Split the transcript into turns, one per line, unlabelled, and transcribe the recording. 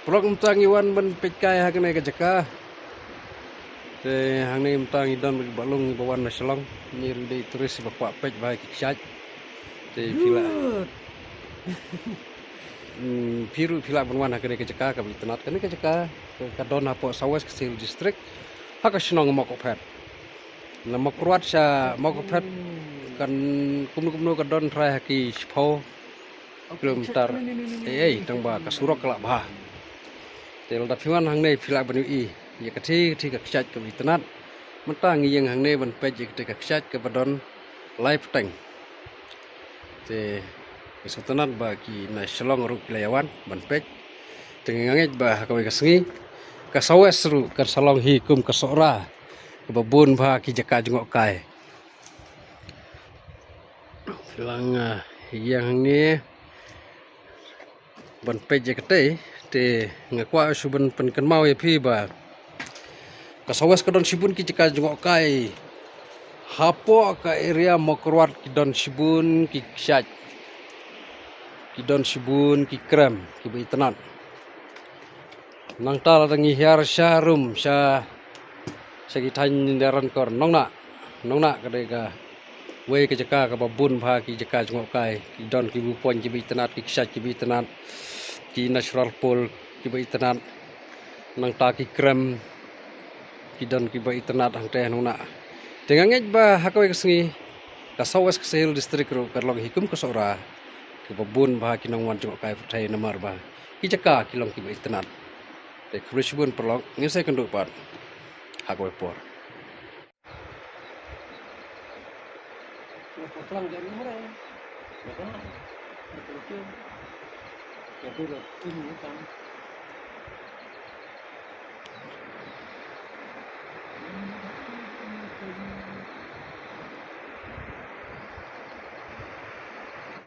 Prok mtang iwan men pekai hak ne kajaka. Te hang ne mtang idan balung bawan na selong ni ride turis bakwa pej bai kiksaj. Te pila. Piru pila banwan hak ne kajaka ka bitanat kan kajaka ka don hapo sawes kesil distrik hak senong mokopet. Na mokruat sa mokopet kan kumnu ka don trai haki spho kilometer tang ba kasurok kala bah. Tel da piwan hang nei pila banu I ya kati ka kchat ka bitanat mentang yang hang nei ban pej ka kchat ka badon live tank te kesutanat ba ki na selong ru kilayawan ban pej tenganget ba ka kasngi ka sawes ru ka salong hi kum ka sora ka babun ba ki jaka jengok kai pilang yang hang nei ban pej ka te ngakwa suban pen mau ya pi ba kasawas ka don sibun ki jika jengok kai hapo ka area mokruat ki don sibun ki ksat ki don sibun ki krem ki bitenat nang tal rangi hiar syarum sa sagi tan daran kor nongna ka de ka we ka jaka ka babun ba ki jaka jengok kai ki don ki bupon ki bitenat ki ksat ki bitenat ki natural pol ki bitenat nang ta ki krem kidon ki ba iternat hang teh nuna tengangej ba hakawe kesngi kasawas kesel distrik ro karlong hikum kasora ke babun ba kinong wan jok kai thai namar ba kijaka kilong ki ba iternat te krishbun perlong ngese kendu pat hakawe por
Pulang dari mana ya? Betul. Betul. Jadi ini kan